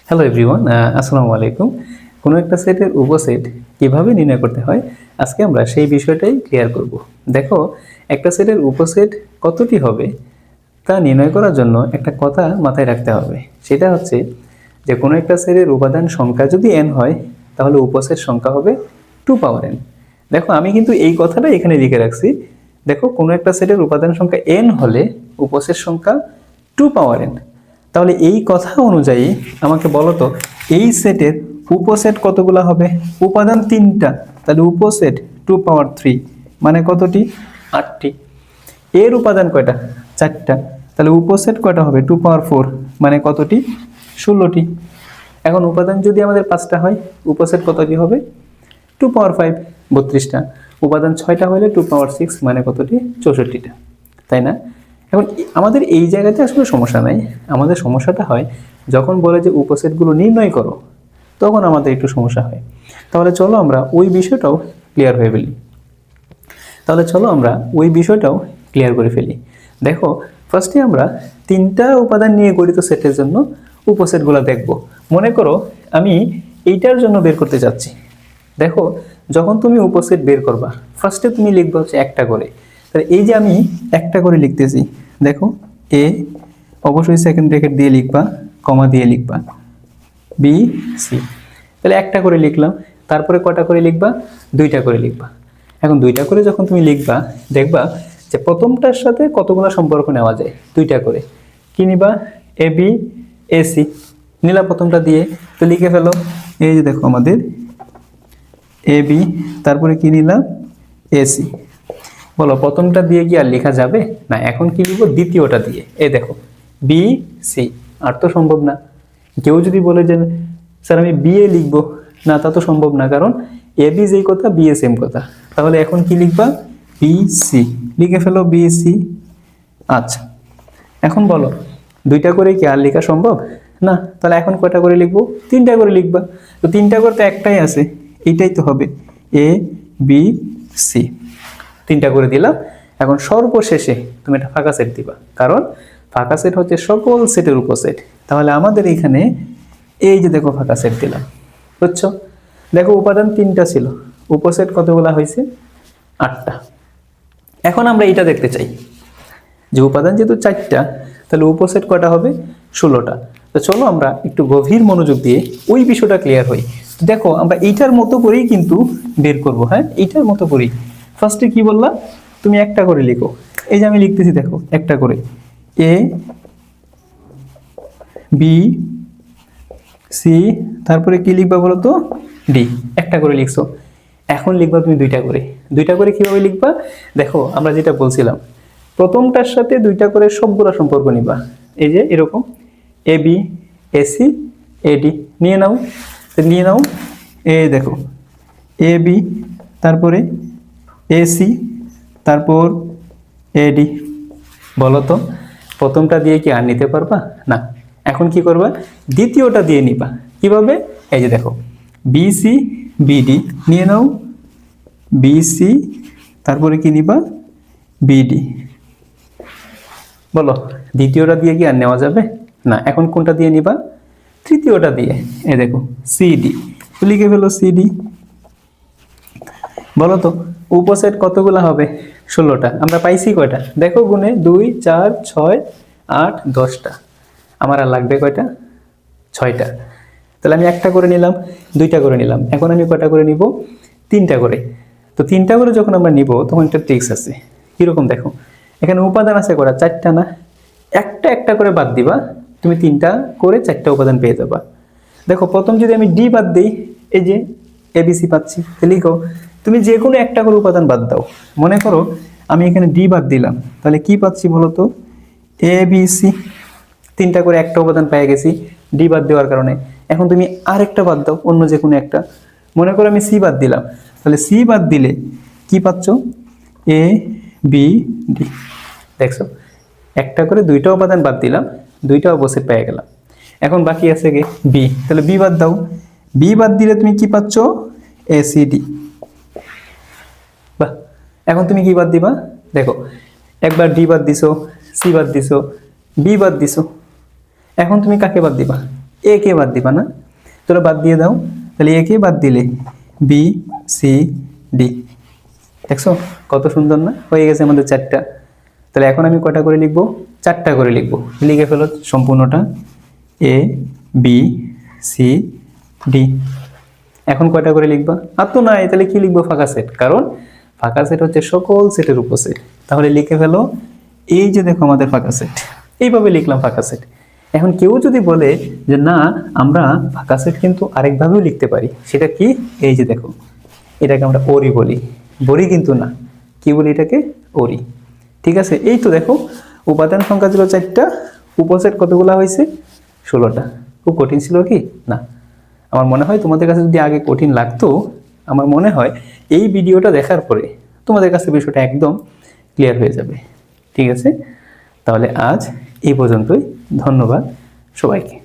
Hello everyone, আসসালামু আলাইকুম। কোনো একটা সেটের উপসেট কিভাবে নির্ণয় করতে হয় আজকে আমরা সেই বিষয়টাই ক্লিয়ার করব। দেখো, একটা সেটের উপসেট কতটি হবে তা নির্ণয় করার জন্য একটা কথা মাথায় রাখতে হবে। সেটা হচ্ছে যে কোনো একটা সেটের উপাদান সংখ্যা যদি n হয় তাহলে উপসেট সংখ্যা হবে 2 পাওয়ার n। দেখো, আমি কিন্তু এই কথাটা এখানে লিখে রাখছি। দেখো, কোনো একটা সেটের উপাদান সংখ্যা n হলে উপসেট সংখ্যা 2 পাওয়ার n। তাহলে এই কথা অনুযায়ী আমাকে বলো তো, এই সেটের উপসেট কতগুলো হবে? উপাদান 3টা, তাহলে উপসেট 2 পাওয়ার 3 মানে কতটি? 8টি। এর উপাদান কয়টা? 4টা, তাহলে উপসেট কয়টা হবে? 2 পাওয়ার 4 মানে কতটি? 16টি। এখন উপাদান যদি আমাদের 5টা হয়, উপসেট কতটি হবে? 2 পাওয়ার 5 32টা। উপাদান 6টা হলে 2 পাওয়ার 6 মানে কতটি? 64টা, তাই না? এখন আমাদের এই জায়গাতে আসলে সমস্যা নাই। আমাদের সমস্যাটা হয় যখন বলে যে উপসেটগুলো নির্ণয় করো, তখন আমাদের একটু সমস্যা হয়। তাহলে চলো আমরা ওই বিষয়টাও ক্লিয়ার হয়ে ফেলি। করে ফেলি। দেখো, ফার্স্টে আমরা 3টা উপাদান নিয়ে গঠিত সেটের জন্য উপসেটগুলো দেখব। মনে করো আমি এইটার জন্য বের করতে যাচ্ছি। দেখো, যখন তুমি উপসেট বের করবা, ফার্স্টে তুমি লিখবা হচ্ছে একটা করে। তাহলে এই যে আমি একটা করে লিখতেছি, দেখো এ অবশ্যই সেকেন্ড ব্র্যাকেট দিয়ে লিখবা, কমা দিয়ে লিখবা, বি সি। তাহলে একটা করে লিখলাম। তারপরে কটা করে লিখবা? 2টা করে লিখবা। এখন 2টা করে যখন তুমি লিখবা, দেখবা যে প্রথমটার সাথে কতগুলো সম্পর্ক নেওয়া যায়। 2টা করে কি নিবা? এ বি এ সি নিলা প্রথমটা দিয়ে, তো লিখে ফেলো। এই যে দেখো আমাদের এ বি, তারপরে কি নিলাম? এসি। বলো, প্রথমটা দিয়ে কি আর লেখা যাবে না? এখন কি লিখবো? দ্বিতীয়টা দিয়ে। এই দেখো বি সি। আর তো সম্ভব না। কেউ যদি বলে যে স্যার আমি বি এ লিখবো, না তা তো সম্ভব না, কারণ এ বি যেই কথা বি এ সেম কথা। তাহলে এখন কি লিখবা? B C. লিখে ফেলো বি সি। আচ্ছা, এখন বলো 2টা করে কি আর লেখা সম্ভব না? তাহলে এখন কয়টা করে লিখবো? 3টা করে লিখবা। তো 3টা করে তো একটাই আছে, এইটাই তো হবে এ বি সি। 3টা করে দিলাম। এখন সর্বশেষে তুমি একটা ফাঁকা সেট দিবা, কারণ ফাঁকা সেট হচ্ছে সকল সেটের উপসেট। তাহলে আমাদের এখানে এই যে দেখো ফাঁকা সেট দিলাম, বুঝছো? দেখো, উপাদান 3টা ছিল, উপসেট কতগুলা হয়েছে? 8টা। এখন আমরা এটা দেখতে চাই যে উপাদান যেহেতু 4টা, তাহলে উপসেট কয়টা হবে? 16টা। তো চলো আমরা একটু গভীর মনোযোগ দিয়ে ওই বিষয়টা ক্লিয়ার হই। দেখো, আমরা এইটার মতো করেই কিন্তু বের করব। হ্যাঁ, এইটার মতো করেই। ফার্স্টে কি বললাম? তুমি একটা করে লিখো। এই যে আমি লিখতেছি, দেখো একটা করে এ বি সি, তারপরে কি লিখবা বলো তো? ডি। একটা করে লিখছো। এখন লিখবা তুমি 2টা করে। 2টা করে কিভাবে লিখবা? দেখো, আমরা যেটা বলছিলাম, প্রথমটার সাথে 2টা করে সবগুলো সম্পর্ক নিবা। এই যে এরকম A B A C A D নিয়ে নাও। নিয়ে নাও, এই দেখো এ বি, তারপরে এ সি, তারপর এ ডি। বলো তো, প্রথমটা দিয়ে কি আর নিতে পারবা না? এখন কি করবা? দ্বিতীয়টা দিয়ে নিবা। কিভাবে? এই যে দেখো বিসি বিডি নিয়ে নাও, বিসি, তারপরে কি নিবা? বিডি। বলো, দ্বিতীয়টা দিয়ে কি আর নেওয়া যাবে না? এখন কোনটা দিয়ে নিবা? তৃতীয়টা দিয়ে। এই দেখো সিডি, লিখে ফেলো সিডি। বলো তো উপসেট কতগুলো হবে? 16টা। আমরা পাইছি কয়টা? দেখো গুণে 2 4 6 8 10টা। আমার আর লাগবে কয়টা? 6টা। তাহলে আমি একটা করে নিলাম, 2টা করে নিলাম। এখন আমি কয়টা করে নিব? 3টা করে। তো 3টা করে যখন আমরা নিব, তখন একটা ট্রিক্স আছে। কিরকম? দেখো, এখানে উপাদান আছে কয়টা? 4টা না? একটা একটা করে বাদ দিবা, তুমি 3টা করে 4টা উপাদান পেয়ে যাবা। দেখো, প্রথম যদি আমি ডি বাদ দিই, এই যে এবিসি পাচ্ছি। লিখো, তুমি যে কোনো একটা করে উপাদান বাদ দাও। মনে করো আমি এখানে ডি বাদ দিলাম, তাহলে কি পাচ্ছি বলো তো? A B C. 3টা করে একটা উপাদান পেয়ে গেছি ডি বাদ দেওয়ার কারণে। এখন তুমি আরেকটা বাদ দাও, অন্য যে কোনো একটা। মনে করো আমি সি বাদ দিলাম, তাহলে সি বাদ দিলে কি পাচ্ছ? A B D. দেখছো, একটা করে 2টা উপাদান বাদ দিলাম, 2টা অবশ্যই পেয়ে গেলাম। এখন বাকি আছে কি? বি। তাহলে বি বাদ দাও। বি বাদ দিলে তুমি কি পাচ্ছ? এসিডি। বাহ, এখন তুমি কি বাদ দিবা? দেখো, একবার ডি বাদ দিছো, সি বাদ দিছো, বি বাদ দিছো। এখন তুমি কাকে বাদ দিবা? এ কে বাদ দিবা না, তোরা বাদ দিয়ে দাও। তাহলে এ কে বাদ দিলে বি সি ডি, দেখছো কত সুন্দর না, হয়ে গেছে আমাদের 4টা। তাহলে এখন আমি কয়টা করে লিখবো? 4টা করে লিখবো। লিখে ফেলো সম্পূর্ণটা, এ বি সি ডি। এখন কয়টা করে লিখবা? আর তো নাই, তাহলে কি লিখবো? ফাঁকা সেট, কারণ ফাঁকা সেট হচ্ছে সকল সেটের উপসেট। তাহলে লিখে ফেলো, এই যে দেখো আমাদের ফাঁকা সেট, এইভাবে লিখলাম ফাঁকা সেট। এখন কেউ যদি বলে যে না আমরা ফাঁকা সেট কিন্তু আরেকভাবেও লিখতে পারি, সেটা কি? এই যে দেখো, এটাকে আমরা ওরি বলি, বড়ি কিন্তু না, কি বলি এটাকে? ওরি। ঠিক আছে, এই তো দেখো উপাদান সংখ্যা ছিল 4টা, উপসেট কতগুলো হয়েছে? 16টা। খুব কঠিন ছিল কি? না। আমার মনে হয় তোমাদের কাছে যদি আগে কঠিন লাগতো, আমার মনে হয় এই ভিডিওটা দেখার পরে তোমাদের কাছে বিষয়টা একদম ক্লিয়ার হয়ে যাবে। ঠিক আছে, তাহলে আজ এই পর্যন্তই। ধন্যবাদ সবাইকে।